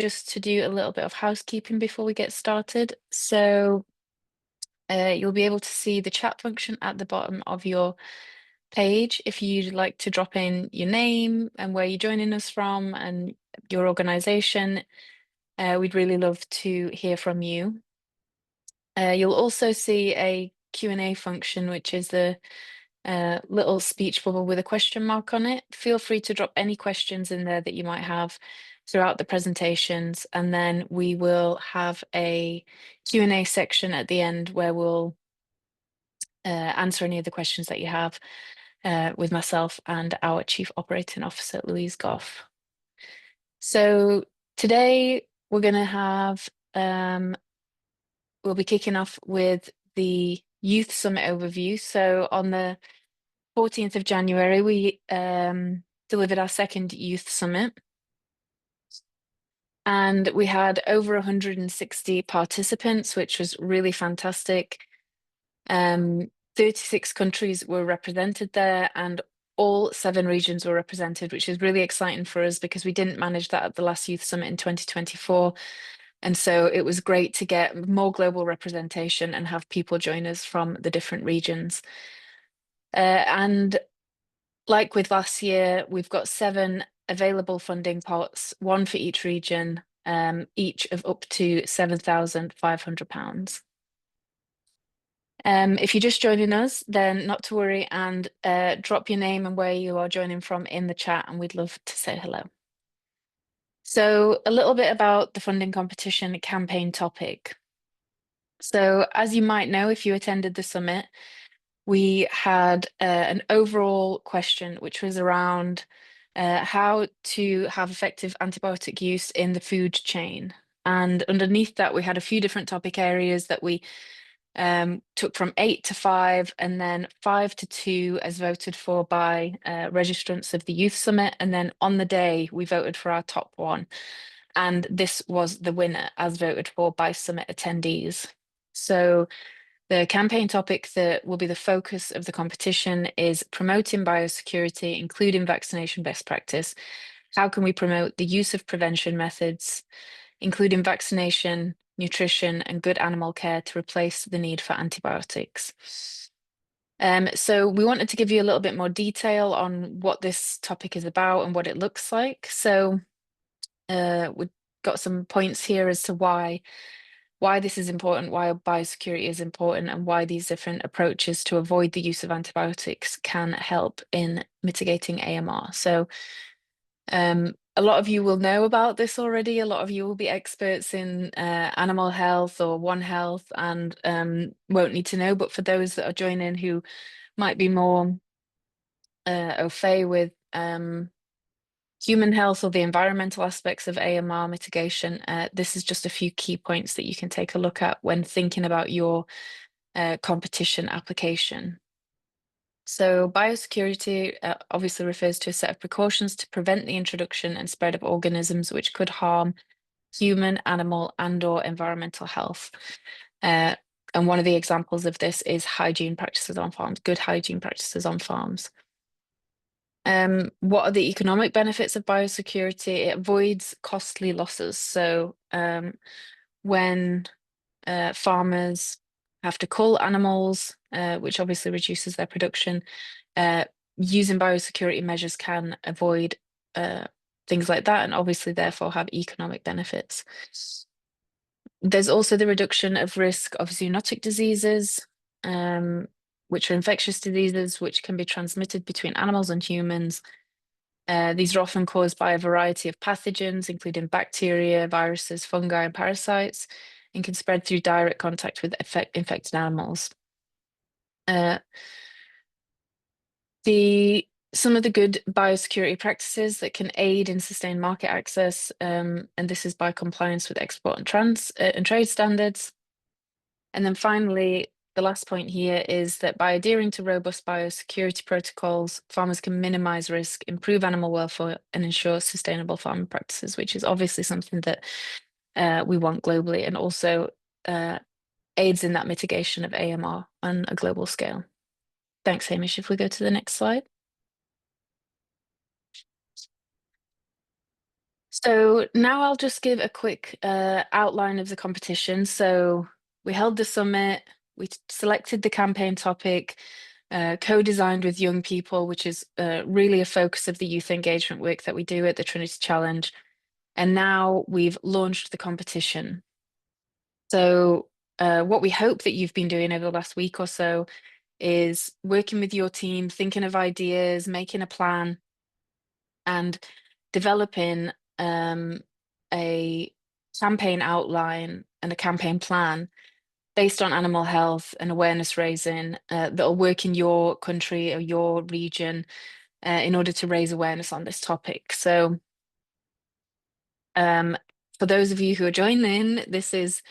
just to do a little bit of housekeeping before we get started. So you'll be able to see the chat function at the bottom of your page if you'd like to drop in your name and where you're joining us from and your organization. We'd really love to hear from you. You'll also see a Q&A function, which is the little speech bubble with a question mark on it. Feel free to drop any questions in there that you might have throughout the presentations, and then we will have a Q&A section at the end where we'll answer any of the questions that you have with myself and our Chief Operating Officer, Louise Goff. So today we're going to have, we'll be kicking off with the Youth Summit overview. So on the 14th of January, we delivered our second Youth Summit. And we had over 160 participants, which was really fantastic. 36 countries were represented there, and all 7 regions were represented, which is really exciting for us because we didn't manage that at the last Youth Summit in 2024. And so it was great to get more global representation and have people join us from the different regions. And like with last year, we've got 7 available funding pots, 1 for each region, each of up to £7,500. If you're just joining us, then not to worry and drop your name and where you are joining from in the chat, and we'd love to say hello. So a little bit about the funding competition campaign topic. So as you might know, if you attended the summit, we had an overall question, which was around how to have effective antibiotic use in the food chain. And underneath that, we had a few different topic areas that we took from 8 to 5, and then 5 to 2 as voted for by registrants of the Youth Summit. And then on the day, we voted for our top one. And this was the winner as voted for by summit attendees. So the campaign topic that will be the focus of the competition is promoting biosecurity, including vaccination best practice. How can we promote the use of prevention methods, including vaccination, nutrition, and good animal care to replace the need for antibiotics? So we wanted to give you a little bit more detail on what this topic is about and what it looks like. So we've got some points here as to why this is important, why biosecurity is important, and why these different approaches to avoid the use of antibiotics can help in mitigating AMR. So a lot of you will know about this already. A lot of you will be experts in animal health or One Health and won't need to know. But for those that are joining who might be more au fait with human health or the environmental aspects of AMR mitigation, this is just a few key points that you can take a look at when thinking about your competition application. So biosecurity obviously refers to a set of precautions to prevent the introduction and spread of organisms which could harm human, animal, and/or environmental health. And one of the examples of this is hygiene practices on farms, good hygiene practices on farms. What are the economic benefits of biosecurity? It avoids costly losses. So when farmers have to cull animals, which obviously reduces their production, using biosecurity measures can avoid things like that, and obviously therefore have economic benefits. There's also the reduction of risk of zoonotic diseases, which are infectious diseases which can be transmitted between animals and humans. These are often caused by a variety of pathogens, including bacteria, viruses, fungi, and parasites, and can spread through direct contact with infected animals. Some of the good biosecurity practices that can aid in sustained market access, and this is by compliance with export and trade standards. And then finally, the last point here is that by adhering to robust biosecurity protocols, farmers can minimize risk, improve animal welfare, and ensure sustainable farming practices, which is obviously something that we want globally, and also aids in that mitigation of AMR on a global scale. Thanks, Hamish. If we go to the next slide. So now I'll just give a quick outline of the competition. So we held the summit, we selected the campaign topic, co-designed with young people, which is really a focus of the youth engagement work that we do at the Trinity Challenge. And now we've launched the competition. So what we hope that you've been doing over the last week or so is working with your team, thinking of ideas, making a plan, and developing a campaign outline and a campaign plan based on animal health and awareness raising that'll work in your country or your region in order to raise awareness on this topic. So um, for those of you who are joining, this is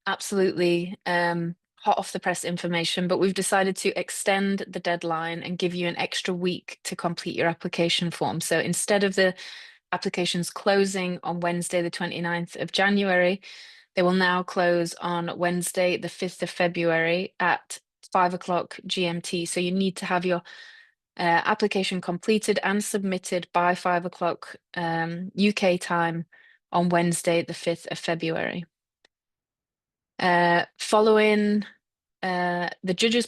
absolutely hot off the press information, but we've decided to extend the deadline and give you an extra week to complete your application form. So instead of the applications closing on Wednesday, the 29th of January, they will now close on Wednesday, the 5th of February at 5 o'clock GMT. So you need to have your application completed and submitted by 5 o'clock UK time on Wednesday, the 5th of February. Following the judging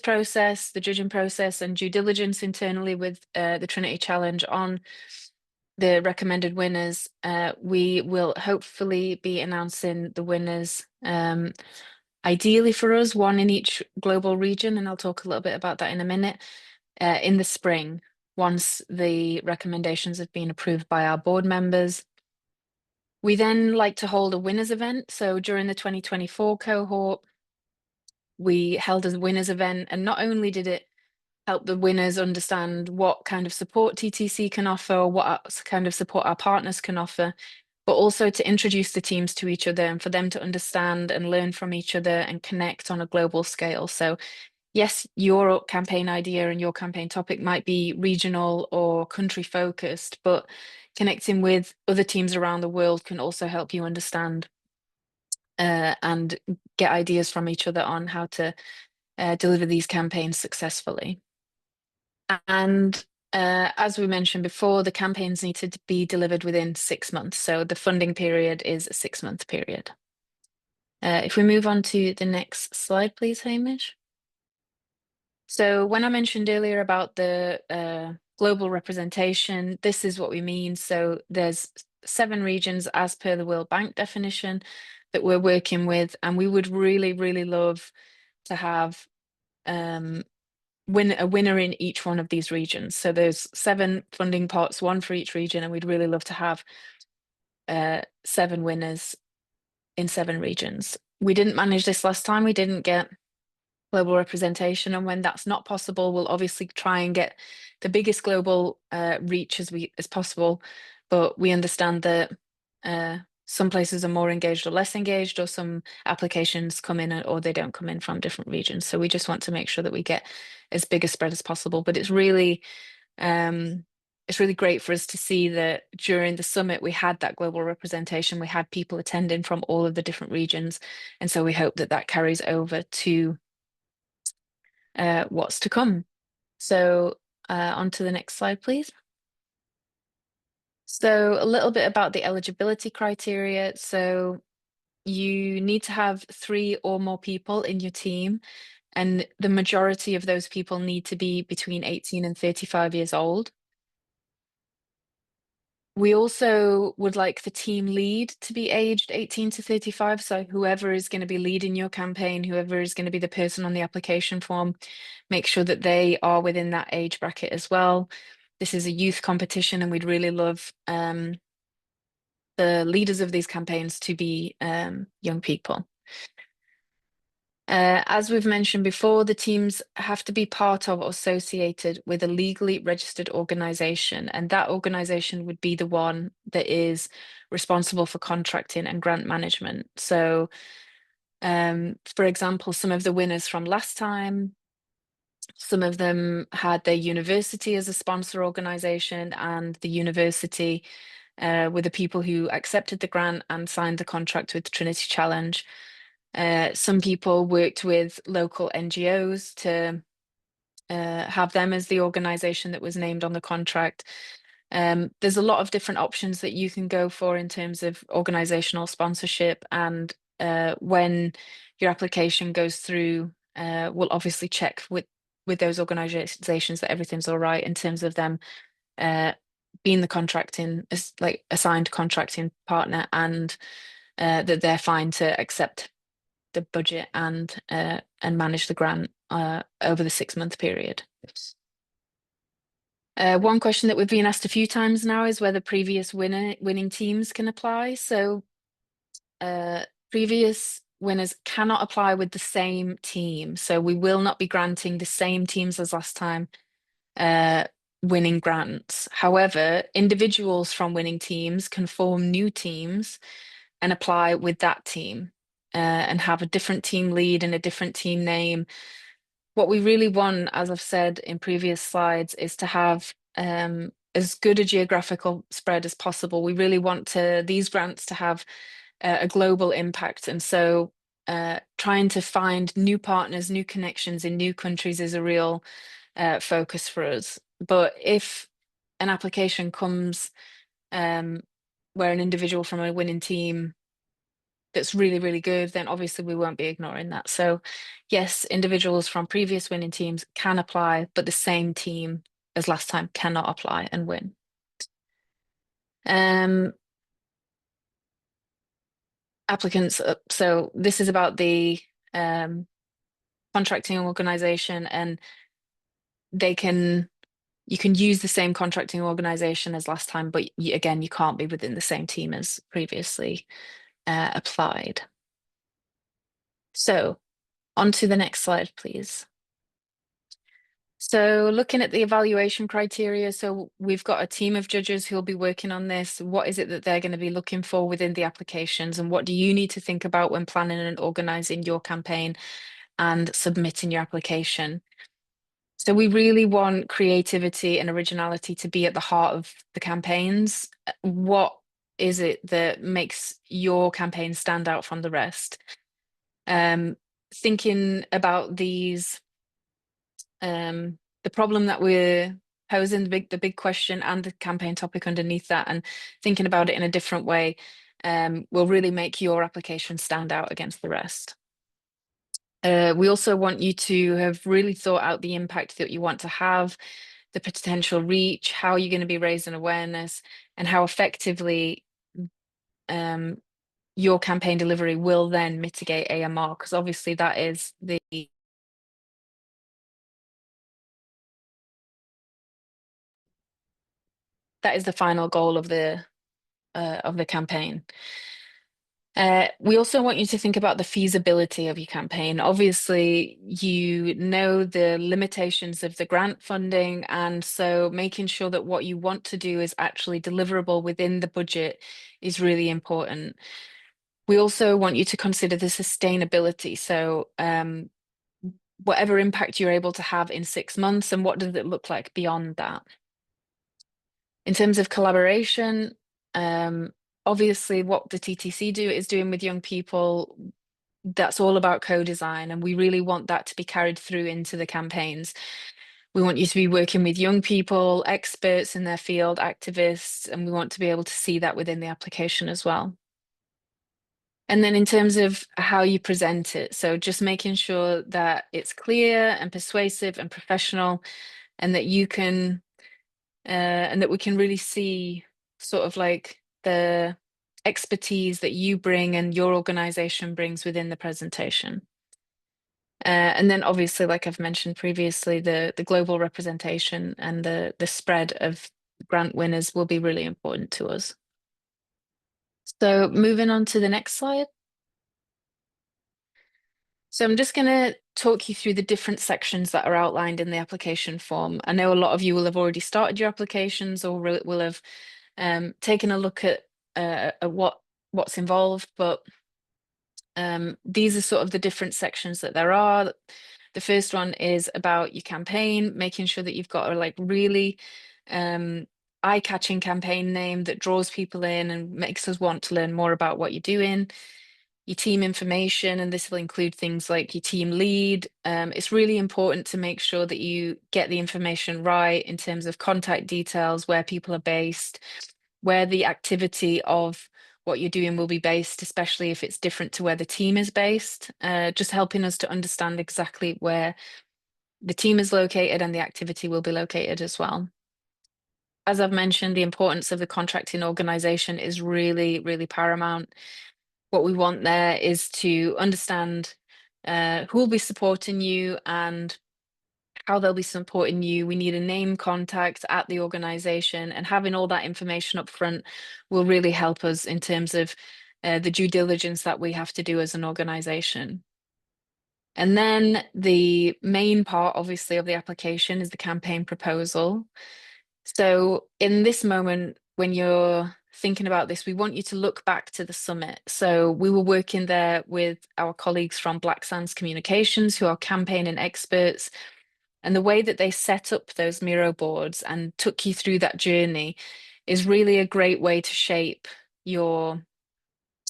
process and due diligence internally with the Trinity Challenge on the recommended winners, we will hopefully be announcing the winners, ideally for us, one in each global region, and I'll talk a little bit about that in a minute, in the spring, once the recommendations have been approved by our board members. We then like to hold a winners event. So during the 2024 cohort, we held a winners event, and not only did it help the winners understand what kind of support TTC can offer, what kind of support our partners can offer, but also to introduce the teams to each other and for them to understand and learn from each other and connect on a global scale. So yes, your campaign idea and your campaign topic might be regional or country focused, but connecting with other teams around the world can also help you understand and get ideas from each other on how to deliver these campaigns successfully. And as we mentioned before, the campaigns need to be delivered within 6 months. So the funding period is a 6-month period. If we move on to the next slide, please, Hamish. So when I mentioned earlier about the global representation, this is what we mean. So there's 7 regions as per the World Bank definition that we're working with, and we would really, really love to have a winner in each one of these regions. So there's 7 funding pots, 1 for each region, and we'd really love to have 7 winners in 7 regions. We didn't manage this last time. We didn't get global representation, and when that's not possible, we'll obviously try and get the biggest global reach as possible. But we understand that some places are more engaged or less engaged, or some applications come in or they don't come in from different regions. So we just want to make sure that we get as big a spread as possible. But it's really great for us to see that during the summit we had that global representation. We had people attending from all of the different regions, and so we hope that that carries over to what's to come. So on to the next slide, please. So a little bit about the eligibility criteria. So you need to have 3 or more people in your team, and the majority of those people need to be between 18 and 35 years old. We also would like the team lead to be aged 18 to 35. So whoever is going to be leading your campaign, whoever is going to be the person on the application form, make sure that they are within that age bracket as well. This is a youth competition, and we'd really love the leaders of these campaigns to be young people. As we've mentioned before, the teams have to be part of or associated with a legally registered organisation, and that organisation would be the one that is responsible for contracting and grant management. So, for example, some of the winners from last time, some of them had their university as a sponsor organisation, and the university were the people who accepted the grant and signed the contract with Trinity Challenge. Some people worked with local NGOs to have them as the organisation that was named on the contract. There's a lot of different options that you can go for in terms of organizational sponsorship, and when your application goes through, we'll obviously check with those organizations that everything's all right in terms of them being the contracting, like assigned contracting partner, and that they're fine to accept the budget and manage the grant over the 6-month period. One question that we've been asked a few times now is whether previous winning teams can apply. So previous winners cannot apply with the same team. So we will not be granting the same teams as last time winning grants. However, individuals from winning teams can form new teams and apply with that team and have a different team lead and a different team name. What we really want, as I've said in previous slides, is to have as good a geographical spread as possible. We really want these grants to have a global impact. And so trying to find new partners, new connections in new countries is a real focus for us. But if an application comes where an individual from a winning team that's really, really good, then obviously we won't be ignoring that. So yes, individuals from previous winning teams can apply, but the same team as last time cannot apply and win. Applicants, so this is about the contracting organization, and you can use the same contracting organization as last time, but again, you can't be within the same team as previously applied. So on to the next slide, please. So looking at the evaluation criteria, so we've got a team of judges who'll be working on this. What is it that they're going to be looking for within the applications, and what do you need to think about when planning and organizing your campaign and submitting your application? So we really want creativity and originality to be at the heart of the campaigns. What is it that makes your campaign stand out from the rest? Thinking about these, the problem that we're posing, the big question, and the campaign topic underneath that, and thinking about it in a different way, will really make your application stand out against the rest. We also want you to have really thought out the impact that you want to have, the potential reach, how you're going to be raising awareness, and how effectively your campaign delivery will then mitigate AMR, because obviously that is the final goal of the campaign. We also want you to think about the feasibility of your campaign. Obviously, you know the limitations of the grant funding, and so making sure that what you want to do is actually deliverable within the budget is really important. We also want you to consider the sustainability. So whatever impact you're able to have in 6 months, and what does it look like beyond that? In terms of collaboration, obviously what the TTC is doing with young people, that's all about co-design, and we really want that to be carried through into the campaigns. We want you to be working with young people, experts in their field, activists, and we want to be able to see that within the application as well. And then in terms of how you present it, so just making sure that it's clear and persuasive and professional, and that you can and that we can really see sort of like the expertise that you bring and your organization brings within the presentation. And then obviously, like I've mentioned previously, the global representation and the spread of grant winners will be really important to us. So moving on to the next slide. So I'm just going to talk you through the different sections that are outlined in the application form. I know a lot of you will have already started your applications or will have taken a look at what's involved, but these are sort of the different sections that there are. The first one is about your campaign, making sure that you've got a like really eye-catching campaign name that draws people in and makes us want to learn more about what you're doing. your team information, and this will include things like your team lead. It's really important to make sure that you get the information right in terms of contact details, where people are based, where the activity of what you're doing will be based, especially if it's different to where the team is based, just helping us to understand exactly where the team is located and the activity will be located as well. As I've mentioned, the importance of the contracting organization is really, really paramount. What we want there is to understand who will be supporting you and how they'll be supporting you. We need a name contact at the organization, and having all that information up front will really help us in terms of the due diligence that we have to do as an organization. And then the main part, obviously, of the application is the campaign proposal. So in this moment, when you're thinking about this, we want you to look back to the summit. So we were working there with our colleagues from Black Sands Communications, who are campaigning experts. And the way that they set up those Miro boards and took you through that journey is really a great way to shape your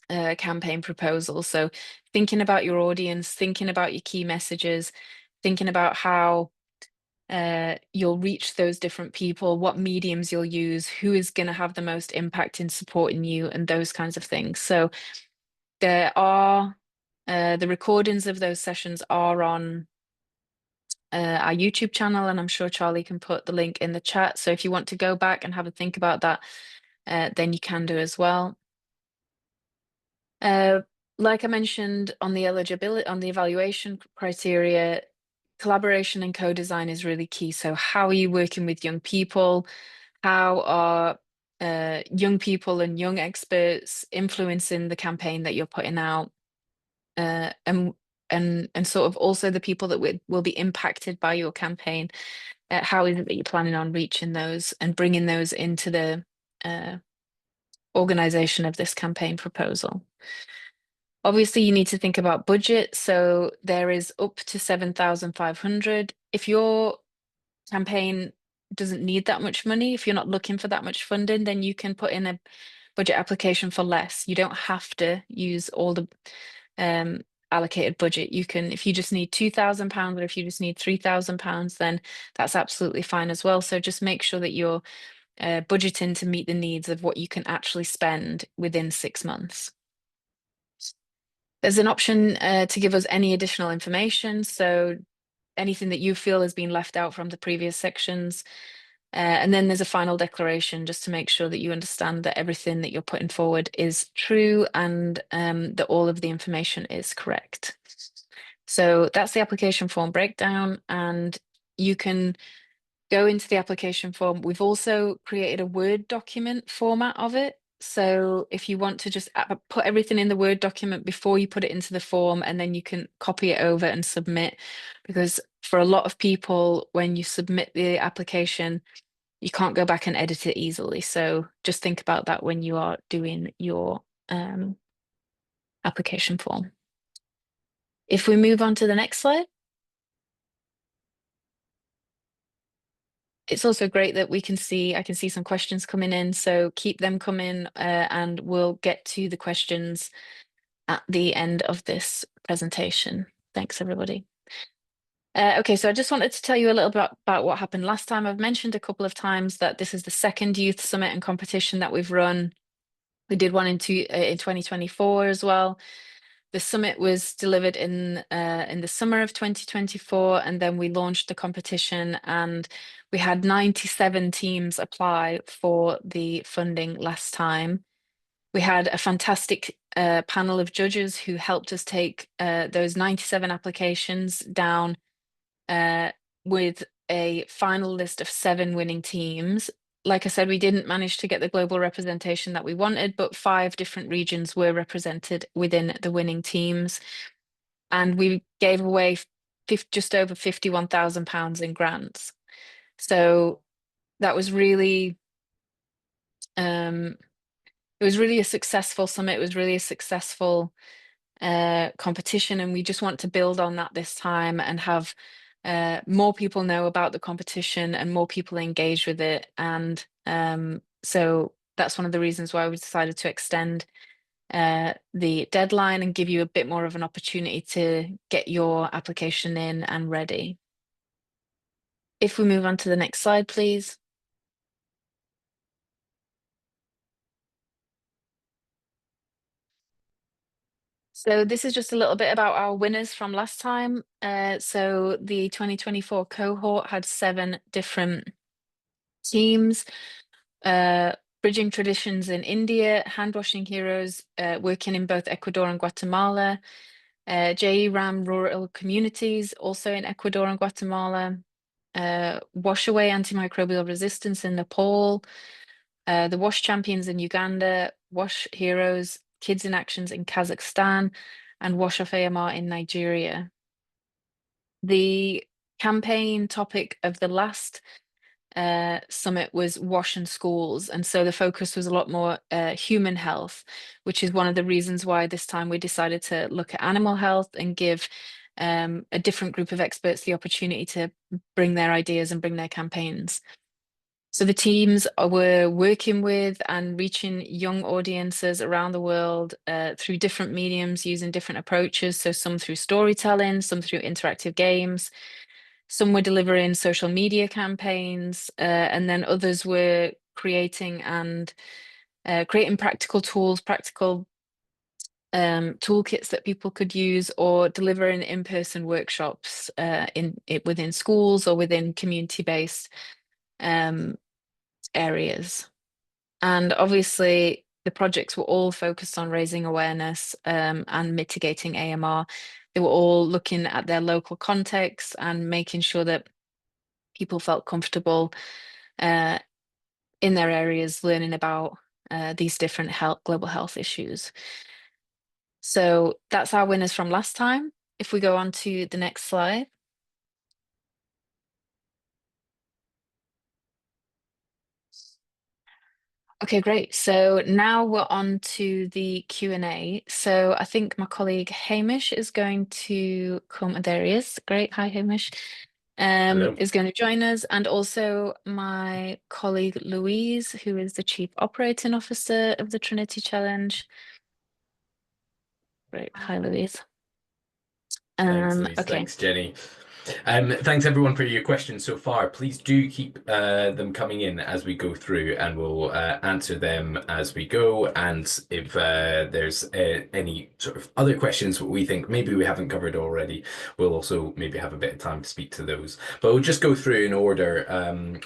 campaign proposal. So thinking about your audience, thinking about your key messages, thinking about how you'll reach those different people, what mediums you'll use, who is going to have the most impact in supporting you, and those kinds of things. So there are the recordings of those sessions are on our YouTube channel, and I'm sure Charlie can put the link in the chat. So if you want to go back and have a think about that, then you can do as well. Like I mentioned on the eligibility, on the evaluation criteria, collaboration and co-design is really key. So how are you working with young people? How are young people and young experts influencing the campaign that you're putting out? And sort of also the people that will be impacted by your campaign. How is it that you're planning on reaching those and bringing those into the organization of this campaign proposal? Obviously, you need to think about budget. So there is up to 7,500. If your campaign doesn't need that much money, if you're not looking for that much funding, then you can put in a budget application for less. You don't have to use all the allocated budget. You can, if you just need £2,000 or if you just need £3,000, then that's absolutely fine as well. So just make sure that you're budgeting to meet the needs of what you can actually spend within 6 months. There's an option to give us any additional information. So anything that you feel has been left out from the previous sections. And then there's a final declaration just to make sure that you understand that everything that you're putting forward is true and that all of the information is correct. So that's the application form breakdown, and you can go into the application form. We've also created a Word document format of it. So if you want to just put everything in the Word document before you put it into the form, and then you can copy it over and submit, because for a lot of people, when you submit the application, you can't go back and edit it easily. So just think about that when you are doing your application form. If we move on to the next slide. It's also great that I can see some questions coming in, so keep them coming and we'll get to the questions at the end of this presentation. Thanks, everybody. Okay, so I just wanted to tell you a little bit about what happened last time. I've mentioned a couple of times that this is the second youth summit and competition that we've run. We did one in 2024 as well. The summit was delivered in the summer of 2024, and then we launched the competition, and we had 97 teams apply for the funding last time. We had a fantastic panel of judges who helped us take those 97 applications down with a final list of 7 winning teams. Like I said, we didn't manage to get the global representation that we wanted, but 5 different regions were represented within the winning teams. And we gave away just over £51,000 in grants. So that was really, it was really a successful summit. It was really a successful competition, and we just want to build on that this time and have more people know about the competition and more people engage with it. And so that's one of the reasons why we decided to extend the deadline and give you a bit more of an opportunity to get your application in and ready. If we move on to the next slide, please. So this is just a little bit about our winners from last time. So the 2024 cohort had 7 different teams. Bridging traditions in India, handwashing heroes working in both Ecuador and Guatemala, JERAM rural communities also in Ecuador and Guatemala, wash away antimicrobial resistance in Nepal, the wash champions in Uganda, wash heroes, kids in actions in Kazakhstan, and wash off AMR in Nigeria. The campaign topic of the last summit was wash and schools, and so the focus was a lot more human health, which is one of the reasons why this time we decided to look at animal health and give a different group of experts the opportunity to bring their ideas and bring their campaigns. So the teams were working with and reaching young audiences around the world through different mediums, using different approaches. So some through storytelling, some through interactive games. Some were delivering social media campaigns, and then others were creating practical tools, practical toolkits that people could use, or delivering in-person workshops within schools or within community-based areas. And obviously, the projects were all focused on raising awareness and mitigating AMR. They were all looking at their local context and making sure that people felt comfortable in their areas learning about these different global health issues. So that's our winners from last time. If we go on to the next slide. Okay, great. So now we're on to the Q&A. So I think my colleague Hamish is going to come. There he is. Great. Hi, Hamish. Hello. Is going to join us, and also my colleague Louise, who is the Chief Operating Officer of the Trinity Challenge. Great. Hi, Louise. Thanks, Louise. Okay. Thanks, Jenny. Thanks everyone for your questions so far. Please do keep them coming in as we go through, and we'll answer them as we go. And if there's any sort of other questions that we think maybe we haven't covered already, we'll also maybe have a bit of time to speak to those. But we'll just go through in order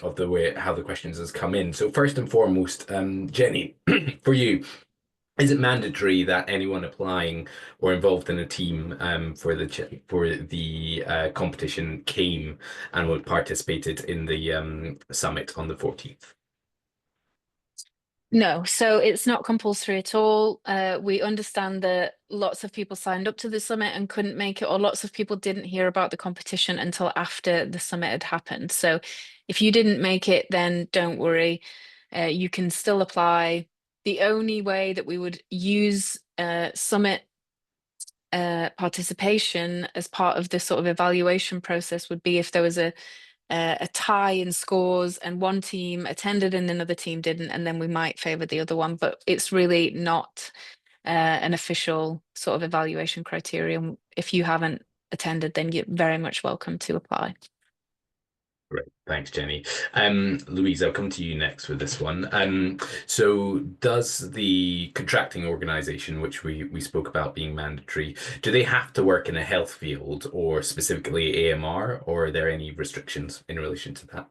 of the way how the questions has come in. So first and foremost, Jenny, for you. Is it mandatory that anyone applying or involved in a team for the competition came and participated in the summit on the 14th? No, so it's not compulsory at all. We understand that lots of people signed up to the summit and couldn't make it, or lots of people didn't hear about the competition until after the summit had happened. So if you didn't make it, then don't worry. You can still apply. The only way that we would use summit participation as part of this sort of evaluation process would be if there was a tie in scores and one team attended and another team didn't, and then we might favor the other one. But it's really not an official sort of evaluation criterion. If you haven't attended, then you're very much welcome to apply. Great, thanks, Jenny. Louise, I'll come to you next with this one. So does the contracting organization, which we spoke about being mandatory, do they have to work in a health field or specifically AMR, or are there any restrictions in relation to that?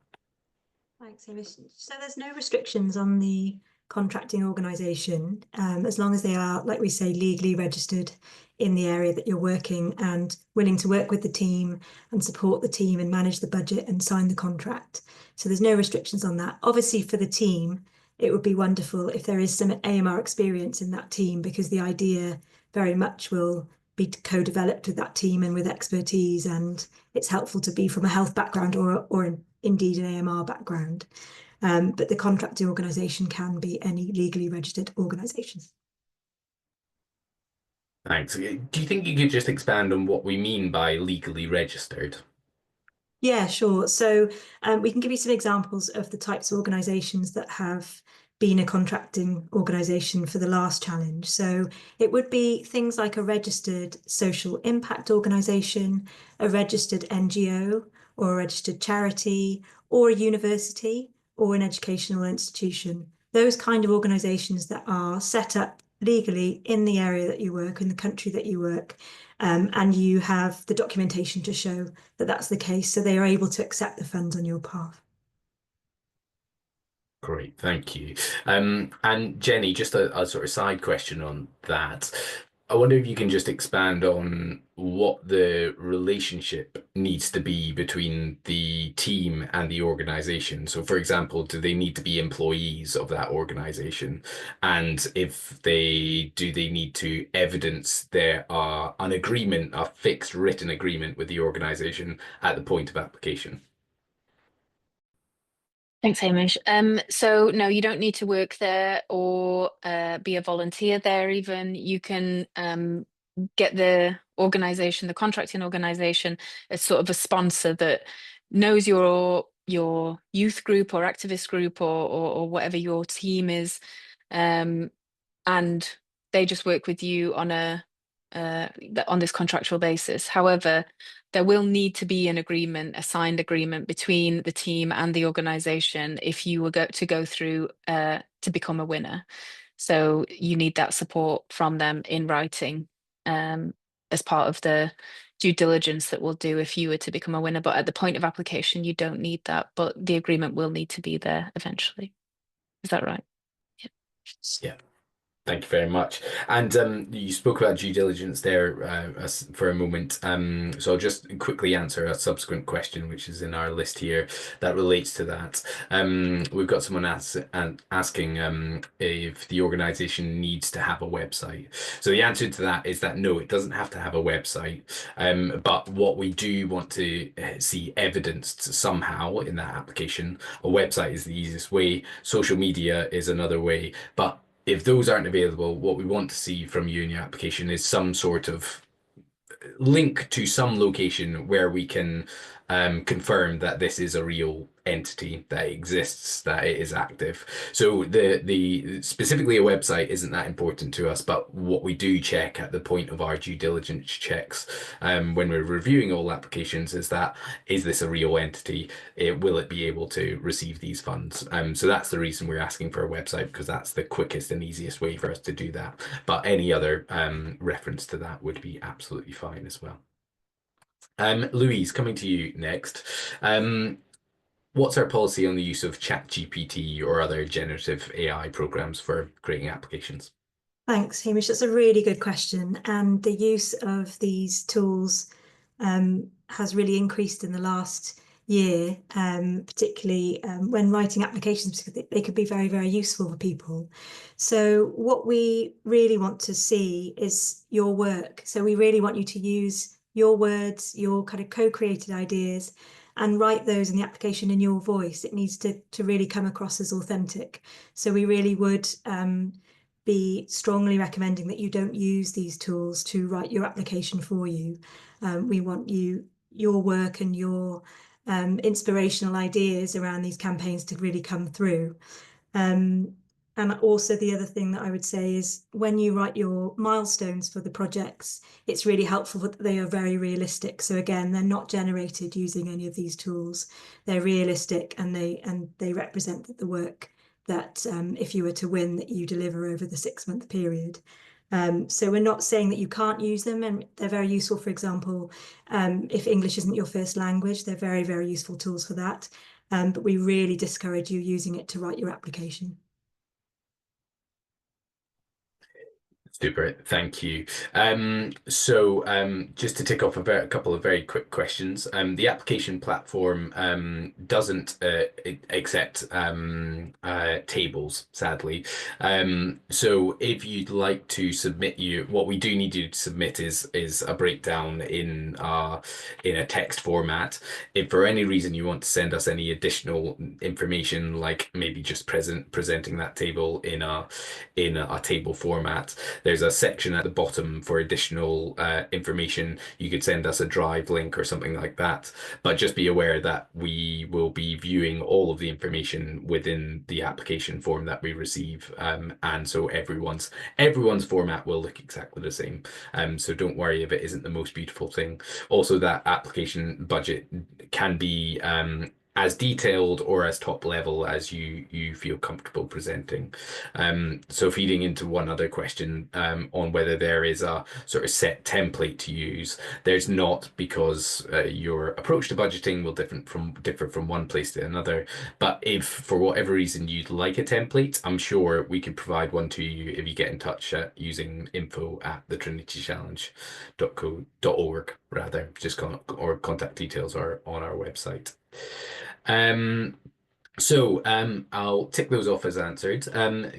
Thanks, Hamish. So there's no restrictions on the contracting organisation, as long as they are, like we say, legally registered in the area that you're working and willing to work with the team and support the team and manage the budget and sign the contract. So there's no restrictions on that. Obviously, for the team, it would be wonderful if there is some AMR experience in that team, because the idea very much will be co-developed with that team and with expertise, and it's helpful to be from a health background or indeed an AMR background. But the contracting organisation can be any legally registered organisation. Thanks. Do you think you could just expand on what we mean by legally registered? Yeah, sure. So we can give you some examples of the types of organisations that have been a contracting organisation for the last challenge. So it would be things like a registered social impact organisation, a registered NGO, or a registered charity, or a university, or an educational institution. Those kind of organisations that are set up legally in the area that you work, in the country that you work, and you have the documentation to show that that's the case, so they are able to accept the funds on your behalf. Great, thank you. And Jenny, just a sort of side question on that. I wonder if you can just expand on what the relationship needs to be between the team and the organization. So, for example, do they need to be employees of that organization? And if they do, they need to evidence there are an agreement, a fixed written agreement with the organization at the point of application? Thanks, Hamish. So no, you don't need to work there or be a volunteer there even. You can get the organization, the contracting organization, as sort of a sponsor that knows your youth group or activist group or whatever your team is. And they just work with you on on this contractual basis. However, there will need to be an agreement, a signed agreement between the team and the organization if you were to go through to become a winner. So you need that support from them in writing as part of the due diligence that we'll do if you were to become a winner. But at the point of application, you don't need that, but the agreement will need to be there eventually. Is that right? Yeah. Yeah. Thank you very much. And you spoke about due diligence there for a moment. So I'll just quickly answer a subsequent question, which is in our list here that relates to that. We've got someone asking if the organization needs to have a website. So the answer to that is that no, it doesn't have to have a website. But what we do want to see evidenced somehow in that application, a website is the easiest way. Social media is another way, but if those aren't available, what we want to see from you in your application is some sort of link to some location where we can confirm that this is a real entity that exists, that it is active. So the specifically a website isn't that important to us, but what we do check at the point of our due diligence checks when we're reviewing all applications is this a real entity? Will it be able to receive these funds? So that's the reason we're asking for a website, because that's the quickest and easiest way for us to do that. But any other reference to that would be absolutely fine as well. Louise, coming to you next. What's our policy on the use of ChatGPT or other generative AI programs for creating applications? Thanks, Hamish. That's a really good question. And the use of these tools has really increased in the last year, particularly when writing applications, because they could be very, very useful for people. So what we really want to see is your work. So we really want you to use your words, your kind of co-created ideas, and write those in the application in your voice. It needs to really come across as authentic. So we really would be strongly recommending that you don't use these tools to write your application for you. We want your work and your inspirational ideas around these campaigns to really come through. And also the other thing that I would say is when you write your milestones for the projects, it's really helpful that they are very realistic. So again, they're not generated using any of these tools. They're realistic and they represent the work that if you were to win, that you deliver over the 6-month period. So we're not saying that you can't use them, and they're very useful. For example, if English isn't your first language, they're very, very useful tools for that. But we really discourage you using it to write your application. Super, thank you. Just to tick off a couple of very quick questions. The application platform doesn't accept tables, sadly. So if you'd like to submit what we do need you to submit is a breakdown in a text format. If for any reason you want to send us any additional information, like maybe just presenting that table in a table format, there's a section at the bottom for additional information. You could send us a Drive link or something like that. But just be aware that we will be viewing all of the information within the application form that we receive, and so everyone's format will look exactly the same. So don't worry if it isn't the most beautiful thing. Also, that application budget can be as detailed or as top level as you feel comfortable presenting. So feeding into one other question on whether there is a sort of set template to use, there's not, because your approach to budgeting will differ from one place to another. But if for whatever reason you'd like a template, I'm sure we could provide one to you if you get in touch using info@thetrinitychallenge.co.org, rather. Or contact details are on our website. Um, I'll tick those off as answered.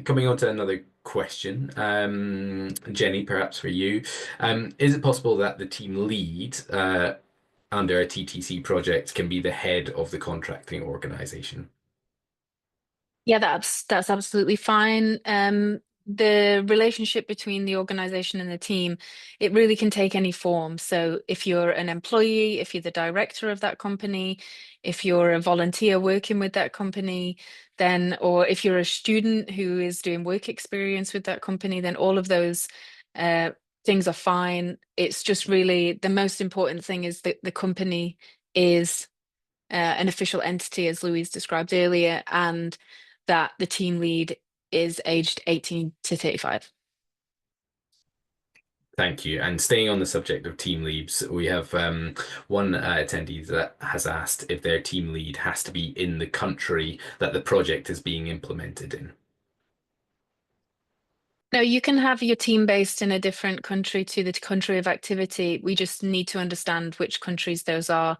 Coming on to another question, Jenny, perhaps for you. Is it possible that the team lead under a TTC project can be the head of the contracting organization? Yeah, that's absolutely fine. The relationship between the organization and the team, it really can take any form. So if you're an employee, if you're the director of that company, if you're a volunteer working with that company, then, or if you're a student who is doing work experience with that company, then all of those uh, things are fine. It's just really the most important thing is that the company is an official entity, as Louise described earlier, and that the team lead is aged 18 to 35. Thank you. And staying on the subject of team leads, we have one attendee that has asked if their team lead has to be in the country that the project is being implemented in. No, you can have your team based in a different country to the country of activity. We just need to understand which countries those are,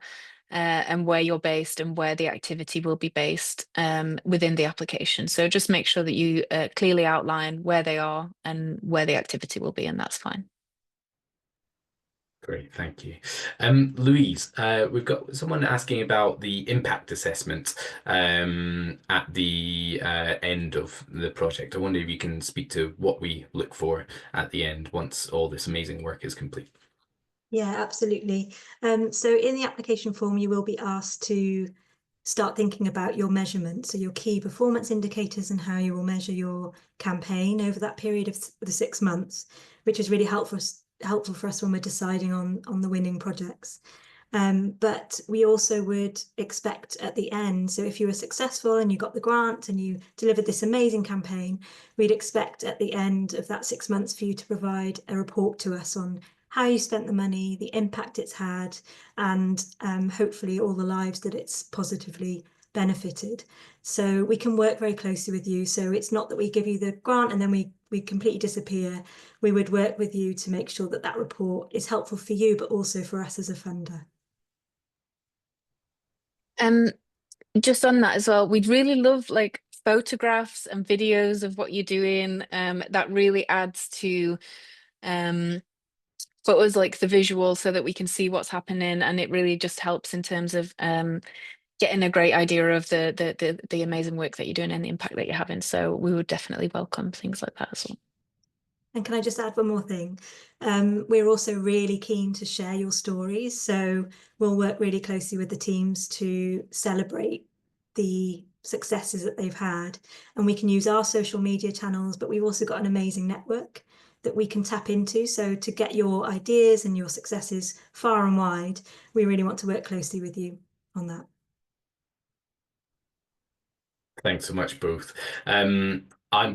and where you're based and where the activity will be based within the application. So just make sure that you clearly outline where they are and where the activity will be, and that's fine. Great, thank you. Louise, we've got someone asking about the impact assessment at the end of the project. I wonder if you can speak to what we look for at the end once all this amazing work is complete. Yeah, absolutely. So in the application form, you will be asked to start thinking about your measurements, so your key performance indicators and how you will measure your campaign over that period of the 6 months, which is really helpful for us when we're deciding on the winning projects. But we also would expect at the end, so if you were successful and you got the grant and you delivered this amazing campaign, we'd expect at the end of that 6 months for you to provide a report to us on how you spent the money, the impact it's had, and hopefully all the lives that it's positively benefited. So we can work very closely with you. So it's not that we give you the grant and then we completely disappear. We would work with you to make sure that that report is helpful for you, but also for us as a funder. Just on that as well, we'd really love like photographs and videos of what you're doing. That really adds to photos, like the visual, so that we can see what's happening, and it really just helps in terms of getting a great idea of the amazing work that you're doing and the impact that you're having. So we would definitely welcome things like that as well. And can I just add one more thing? We're also really keen to share your stories. So we'll work really closely with the teams to celebrate the successes that they've had. And we can use our social media channels, but we've also got an amazing network that we can tap into. So to get your ideas and your successes far and wide, we really want to work closely with you on that. Thanks so much, both. Jenny, I'm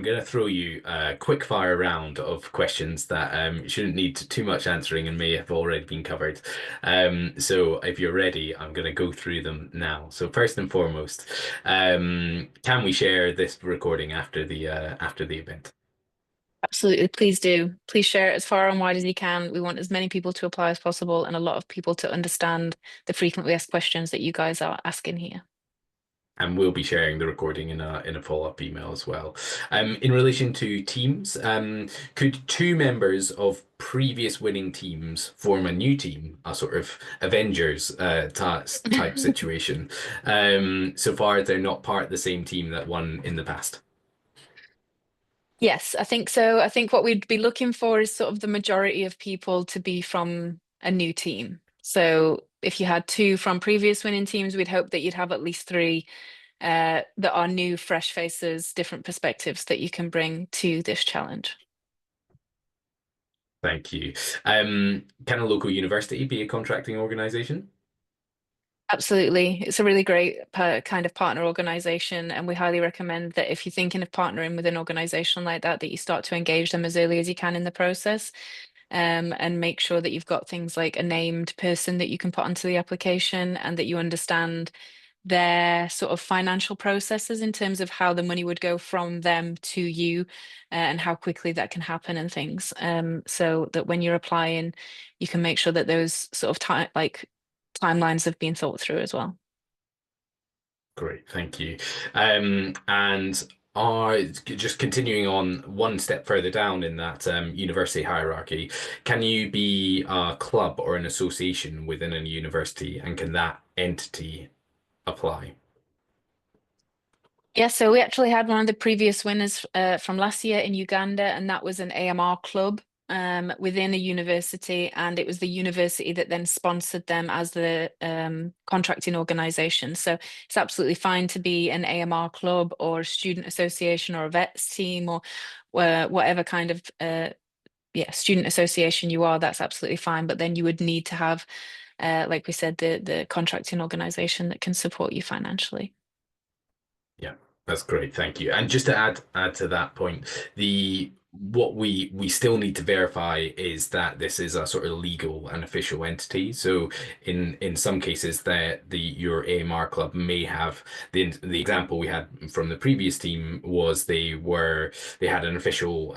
gonna throw you a quick fire round of questions that shouldn't need too much answering and may have already been covered. So if you're ready, I'm gonna go through them now. So first and foremost, can we share this recording after the event? Absolutely, please do. Please share it as far and wide as you can. We want as many people to apply as possible and a lot of people to understand the frequently asked questions that you guys are asking here. And we'll be sharing the recording in a follow-up email as well. In relation to teams, could two members of previous winning teams form a new team, a sort of Avengers type situation, so far as they're not part of the same team that won in the past? Yes, I think so. I think what we'd be looking for is sort of the majority of people to be from a new team. So if you had two from previous winning teams, we'd hope that you'd have at least three that are new, fresh faces, different perspectives that you can bring to this challenge. Thank you. Can a local university be a contracting organization? Absolutely. It's a really great kind of partner organization. And we highly recommend that if you're thinking of partnering with an organization like that, that you start to engage them as early as you can in the process. And make sure that you've got things like a named person that you can put onto the application and that you understand their sort of financial processes in terms of how the money would go from them to you and how quickly that can happen and things. So that when you're applying, you can make sure that those sort of timelines have been thought through as well. Great, thank you. And are just continuing on one step further down in that university hierarchy, can you be a club or an association within a university, and can that entity apply? Yeah, so we actually had one of the previous winners from last year in Uganda, and that was an AMR club within a university, and it was the university that then sponsored them as the contracting organization. So it's absolutely fine to be an AMR club or a student association or a vets team or whatever kind of student association you are. That's absolutely fine. But then you would need to have, like we said, the contracting organization that can support you financially. Yeah, that's great. Thank you. And just to add to that point, the what we still need to verify is that this is a sort of legal and official entity. So in some cases that your AMR club may have the example we had from the previous team was they had an official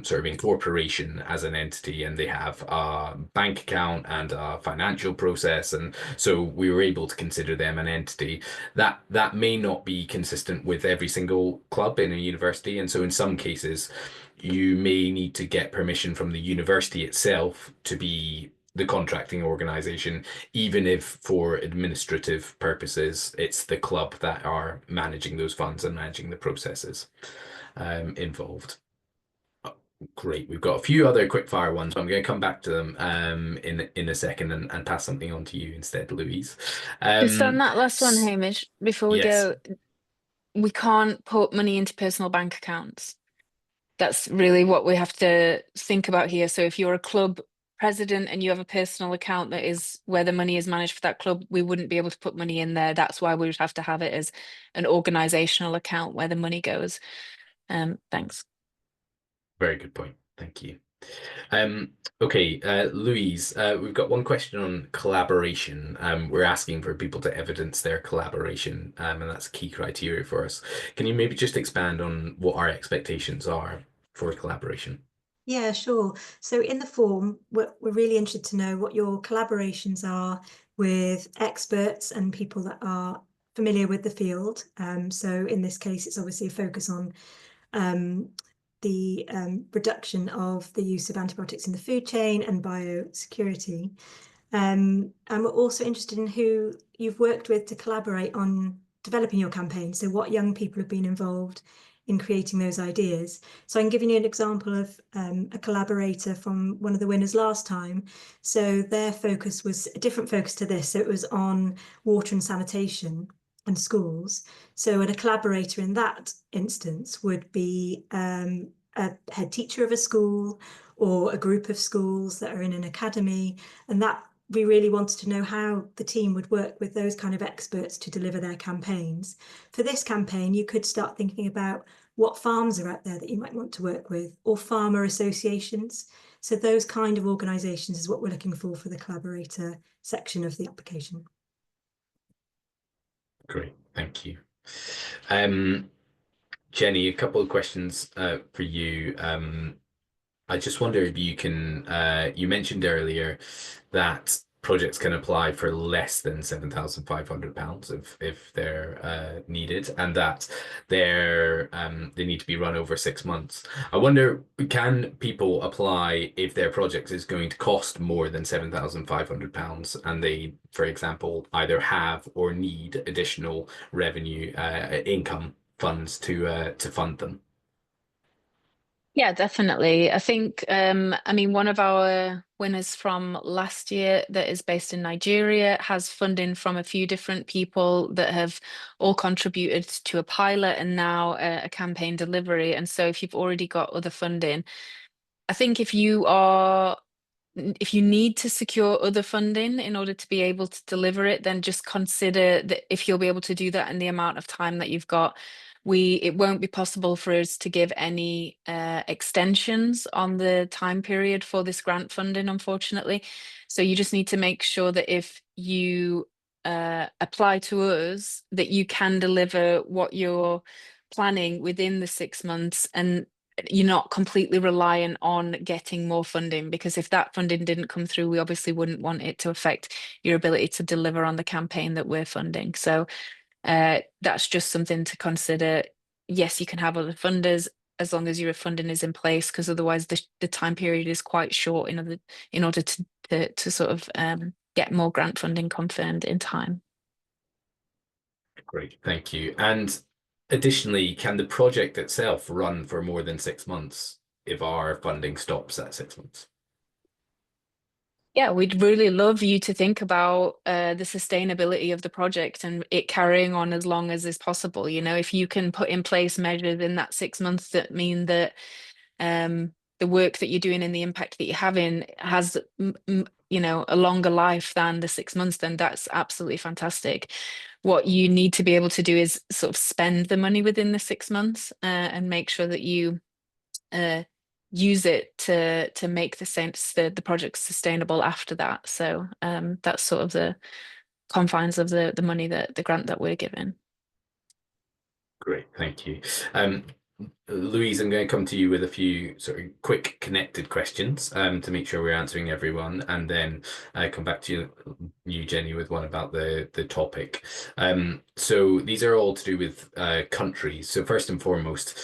sort of incorporation as an entity, and they have a bank account and a financial process, and so we were able to consider them an entity. That may not be consistent with every single club in a university, and so in some cases you may need to get permission from the university itself to be the contracting organization, even if for administrative purposes it's the club that are managing those funds and managing the processes involved. Great. We've got a few other quick fire ones, but I'm going to come back to them in a second and pass something on to you instead, Louise. Just on Um, that last one, Hamish, before we yes. go, we can't put money into personal bank accounts. That's really what we have to think about here. So if you're a club president and you have a personal account that is where the money is managed for that club, we wouldn't be able to put money in there. That's why we would have to have it as an organizational account where the money goes. Thanks. Very good point. Thank you. Okay, Louise, we've got one question on collaboration. We're asking for people to evidence their collaboration, and that's a key criteria for us. Can you maybe just expand on what our expectations are for collaboration? Yeah, sure. So in the form, we're really interested to know what your collaborations are with experts and people that are familiar with the field. So in this case, it's obviously a focus on um, the reduction of the use of antibiotics in the food chain and biosecurity. And we're also interested in who you've worked with to collaborate on developing your campaign. So what young people have been involved in creating those ideas. So I'm giving you an example of a collaborator from one of the winners last time. So their focus was a different focus to this. So it was on water and sanitation and schools. So a collaborator in that instance would be a head teacher of a school or a group of schools that are in an academy, and that we really wanted to know how the team would work with those kind of experts to deliver their campaigns. For this campaign, you could start thinking about what farms are out there that you might want to work with, or farmer associations. So those kind of organisations is what we're looking for the collaborator section of the application. Great, thank you. Jenny, a couple of questions for you. I just wonder if you can, you mentioned earlier that projects can apply for less than £7,500 if they're needed, and that they need to be run over 6 months. I wonder, can people apply if their project is going to cost more than £7,500 and they, for example, either have or need additional revenue income funds to fund them? Yeah, definitely. I think, I mean, one of our winners from last year that is based in Nigeria has funding from a few different people that have all contributed to a pilot and now a campaign delivery. And so if you've already got other funding, I think if you need to secure other funding in order to be able to deliver it, then just consider that if you'll be able to do that in the amount of time that you've got. It won't be possible for us to give any extensions on the time period for this grant funding, unfortunately. So you just need to make sure that if you apply to us, that you can deliver what you're planning within the 6 months, and you're not completely reliant on getting more funding, because if that funding didn't come through, we obviously wouldn't want it to affect your ability to deliver on the campaign that we're funding. So that's just something to consider. Yes, you can have other funders as long as your funding is in place, because otherwise the time period is quite short in order to sort of get more grant funding confirmed in time. Great, thank you. And additionally, can the project itself run for more than 6 months if our funding stops at 6 months? Yeah, we'd really love you to think about the sustainability of the project and it carrying on as long as is possible. You know, if you can put in place measures in that 6 months that mean that the work that you're doing and the impact that you're having has, you know, a longer life than the 6 months, then that's absolutely fantastic. What you need to be able to do is sort of spend the money within the 6 months and make sure that you uh, use it to make the project sustainable after that. So that's sort of the confines of the money that the grant that we're given. Great, thank you. Louise, I'm going to come to you with a few sort of quick connected questions to make sure we're answering everyone, and then I come back to you, Jenny, with one about the topic. So these are all to do with countries. So first and foremost,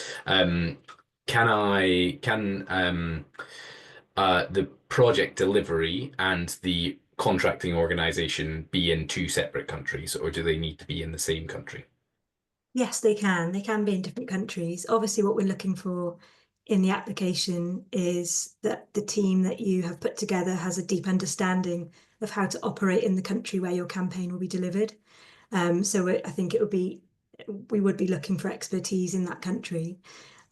can the project delivery and the contracting organization be in two separate countries, or do they need to be in the same country? Yes, they can. They can be in different countries. Obviously, what we're looking for in the application is that the team that you have put together has a deep understanding of how to operate in the country where your campaign will be delivered. So I think we would be looking for expertise in that country.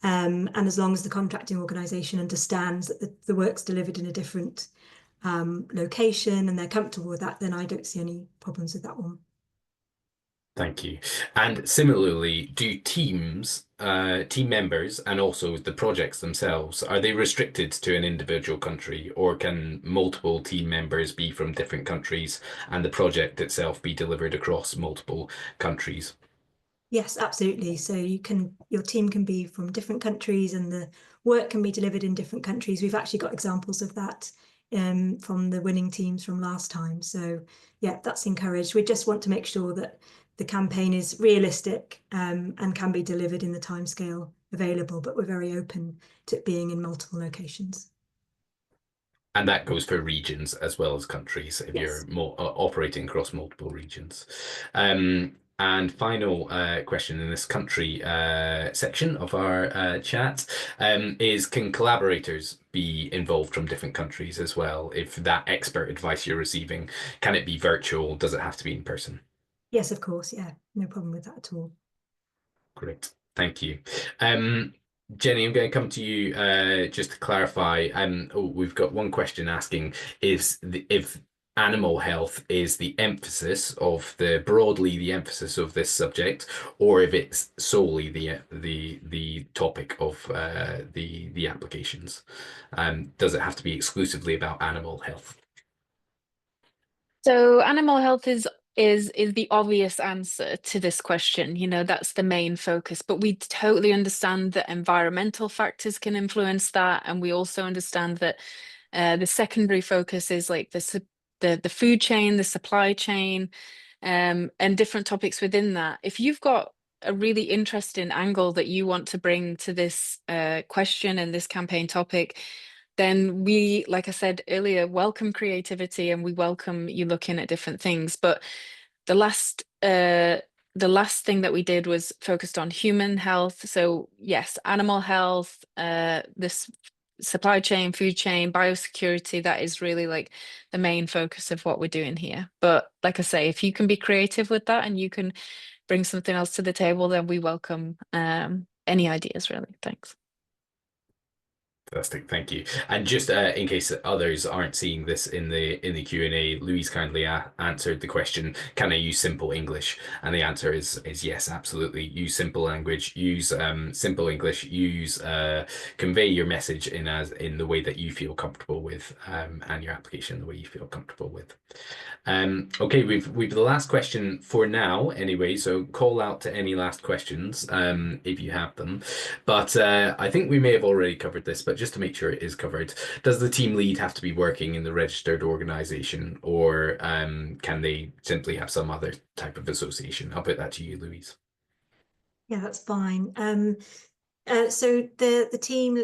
And as long as the contracting organisation understands that the work's delivered in a different location and they're comfortable with that, then I don't see any problems with that one. Thank you. And similarly, do team members, and also the projects themselves, are they restricted to an individual country, or can multiple team members be from different countries and the project itself be delivered across multiple countries? Yes, absolutely. So your team can be from different countries and the work can be delivered in different countries. We've actually got examples of that from the winning teams from last time. So yeah, that's encouraged. We just want to make sure that the campaign is realistic and can be delivered in the timescale available, but we're very open to it being in multiple locations. And that goes for regions as well as countries if you're Yes. operating across multiple regions. And final question in this country section of our chat is, can collaborators be involved from different countries as well? If that expert advice you're receiving, can it be virtual? Does it have to be in person? Yes, of course. Yeah, no problem with that at all. Great, thank you. Jenny, I'm going to come to you just to clarify. We've got one question asking if animal health is the emphasis of broadly the emphasis of this subject, or if it's solely the topic of the applications. Does it have to be exclusively about animal health? So animal health is the obvious answer to this question. You know, that's the main focus, but we totally understand that environmental factors can influence that, and we also understand that the secondary focus is like the food chain, the supply chain, and different topics within that. If you've got a really interesting angle that you want to bring to this question and this campaign topic, then we, like I said earlier, welcome creativity and we welcome you looking at different things. But the last the last thing that we did was focused on human health. So yes, animal health, this supply chain, food chain, biosecurity, that is really like the main focus of what we're doing here. But like I say, if you can be creative with that and you can bring something else to the table, then we welcome any ideas really. Thanks. Fantastic, thank you. And just in case others aren't seeing this in the Q&A, Louise kindly answered the question, can I use simple English? And the answer is yes, absolutely. Use simple language, use simple English, use convey your message in the way that you feel comfortable with, and your application the way you feel comfortable with. Okay, we've the last question for now anyway, so call out to any last questions if you have them. But I think we may have already covered this, but just to make sure it is covered, does the team lead have to be working in the registered organization, or can they simply have some other type of association? I'll put that to you, Louise. Yeah, that's fine. So the team,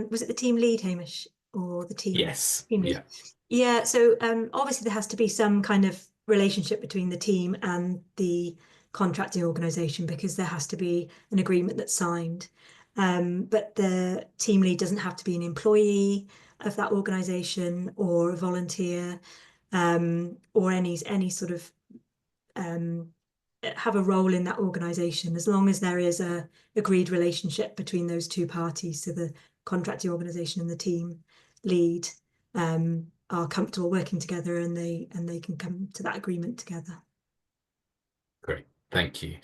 was it the team lead, Hamish, or the team? Yes. Team lead? Yeah. So obviously there has to be some kind of relationship between the team and the contracting organisation, because there has to be an agreement that's signed. But the team lead doesn't have to be an employee of that organisation or a volunteer, or any sort of have a role in that organisation, as long as there is a agreed relationship between those two parties. So the contracting organisation and the team lead are comfortable working together, and they can come to that agreement together. Great, thank you.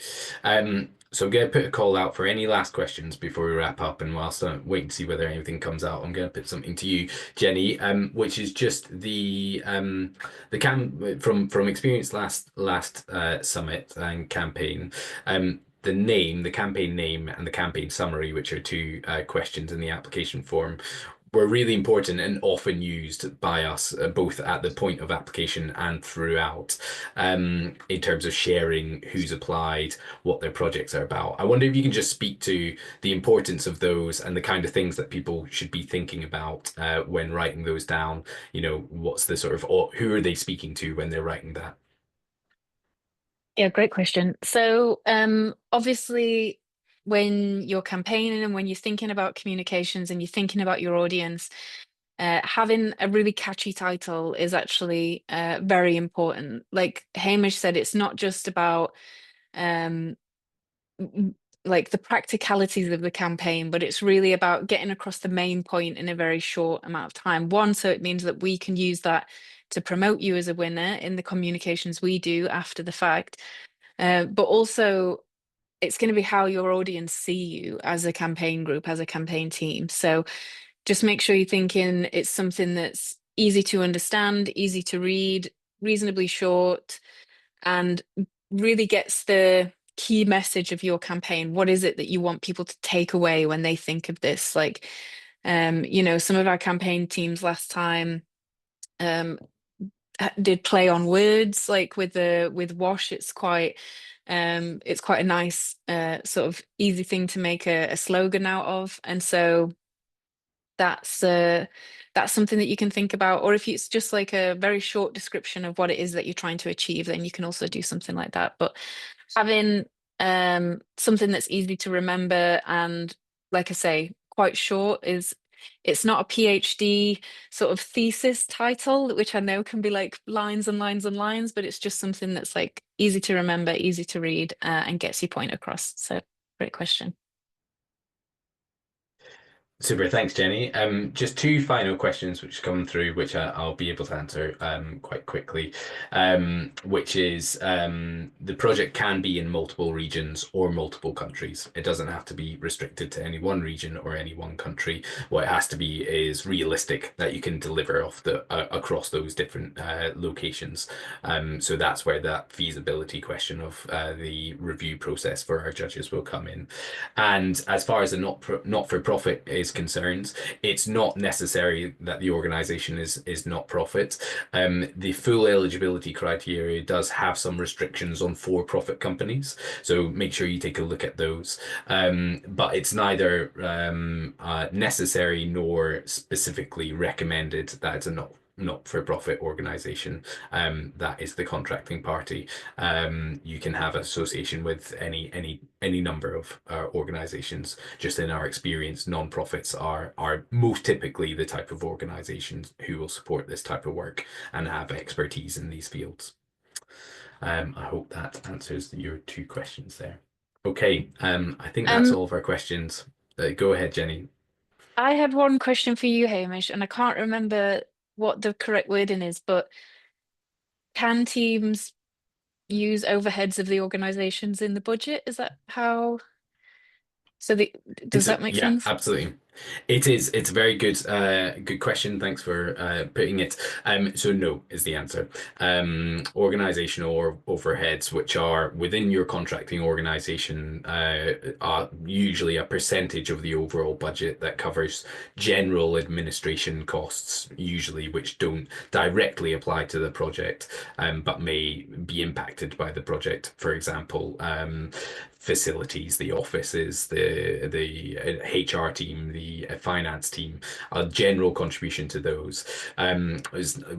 So I'm going to put a call out for any last questions before we wrap up, and whilst I'm waiting to see whether anything comes out, I'm going to put something to you, Jenny, which is just the from experience last summit and campaign. The campaign name and the campaign summary, which are two questions in the application form, were really important and often used by us, both at the point of application and throughout, in terms of sharing who's applied, what their projects are about. I wonder if you can just speak to the importance of those and the kind of things that people should be thinking about when writing those down. You know, what's the sort of, or who are they speaking to when they're writing that? Yeah, great question. So obviously when you're campaigning and when you're thinking about communications and you're thinking about your audience, having a really catchy title is actually very important. Like Hamish said, it's not just about um, like the practicalities of the campaign, but it's really about getting across the main point in a very short amount of time. One, so it means that we can use that to promote you as a winner in the communications we do after the fact. But also it's going to be how your audience see you as a campaign group, as a campaign team. So just make sure you're thinking it's something that's easy to understand, easy to read, reasonably short, and really gets the key message of your campaign. What is it that you want people to take away when they think of this? Like, you know, some of our campaign teams last time did play on words, like with wash. It's quite a nice sort of easy thing to make a slogan out of, and so that's something that you can think about. Or if it's just like a very short description of what it is that you're trying to achieve, then you can also do something like that. But having something that's easy to remember and, like I say, quite short is, it's not a PhD sort of thesis title, which I know can be like lines and lines and lines, but it's just something that's like easy to remember, easy to read, and gets your point across. So great question. Super, thanks, Jenny. Just two final questions which come through, which I'll be able to answer quite quickly. Which is the project can be in multiple regions or multiple countries. It doesn't have to be restricted to any one region or any one country. What it has to be is realistic, that you can deliver off the across those different locations. So that's where that feasibility question of the review process for our judges will come in. And as far as the not-for-profit is concerned, it's not necessary that the organization is not-profit. The full eligibility criteria does have some restrictions on for-profit companies, so make sure you take a look at those. But it's neither necessary nor specifically recommended that it's a not-for-profit organization. That is the contracting party. You can have association with any number of organizations. Just in our experience, non-profits are most typically the type of organizations who will support this type of work and have expertise in these fields. I hope that answers your 2 questions there. Okay, I think that's all of our questions. Go ahead, Jenny. I had one question for you, Hamish, and I can't remember what the correct wording is, but can teams use overheads of the organizations in the budget? Is that how? So does that make Yeah, sense? absolutely. It is. It's a very good question. Thanks for putting it. So no is the answer. Organizational or overheads, which are within your contracting organization, are usually a percentage of the overall budget that covers general administration costs, usually which don't directly apply to the project, but may be impacted by the project. For example, facilities, the offices, the HR team, the finance team, a general contribution to those.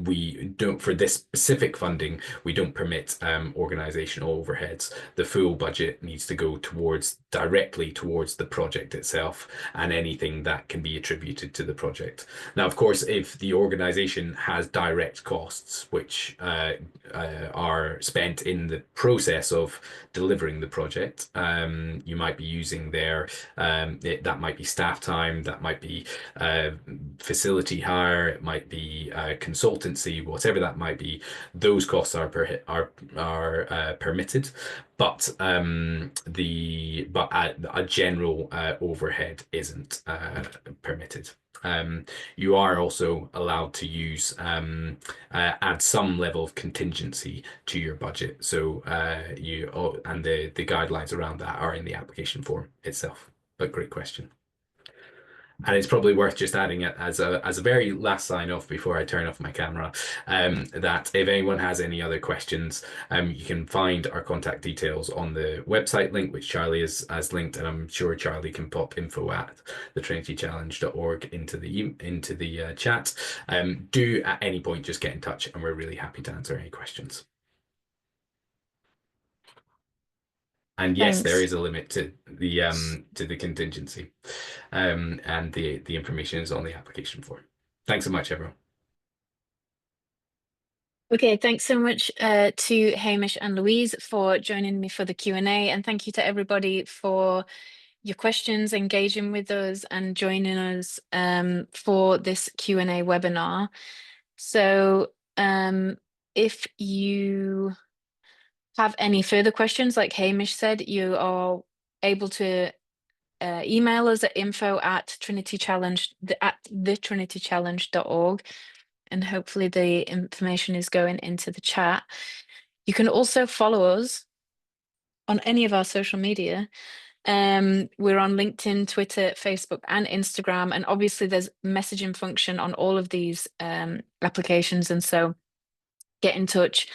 We don't, for this specific funding, we don't permit organizational overheads. The full budget needs to go directly towards the project itself and anything that can be attributed to the project. Now, of course, if the organization has direct costs, which are spent in the process of delivering the project, you might be using that might be staff time, that might be facility hire, it might be consultancy, whatever that might be. Those costs are permitted, but a general overhead isn't permitted. You are also allowed to use add some level of contingency to your budget. So and the guidelines around that are in the application form itself. But great question. And it's probably worth just adding it as a very last sign off before I turn off my camera, that if anyone has any other questions, you can find our contact details on the website link, which Charlie has linked, and I'm sure Charlie can pop info at thetrinitychallenge.org into the chat. Do at any point just get in touch, and we're really happy to answer any questions. And yes, Thanks. there is a limit to the contingency, and the information is on the application form. Thanks so much, everyone. Okay, thanks so much to Hamish and Louise for joining me for the Q&A, and thank you to everybody for your questions, engaging with us and joining us for this Q&A webinar. So if you have any further questions, like Hamish said, you are able to email us at info@thetrinitychallenge.org, and hopefully the information is going into the chat. You can also follow us on any of our social media. We're on LinkedIn, Twitter, Facebook, and Instagram, and obviously there's messaging function on all of these applications, and so get in touch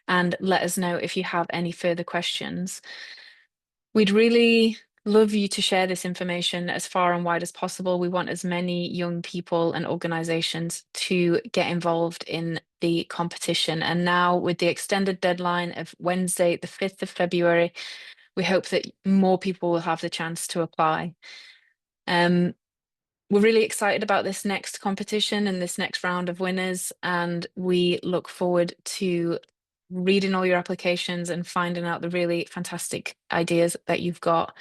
and let us know if you have any further questions. We'd really love you to share this information as far and wide as possible. We want as many young people and organizations to get involved in the competition. And now with the extended deadline of Wednesday, the 5th of February, we hope that more people will have the chance to apply. We're really excited about this next competition and this next round of winners, and we look forward to reading all your applications and finding out the really fantastic ideas that you've got.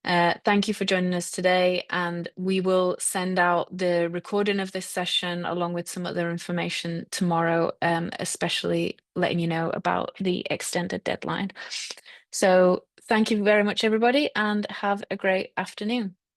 Thank you for joining us today, and we will send out the recording of this session along with some other information tomorrow, especially letting you know about the extended deadline. So thank you very much, everybody, and have a great afternoon.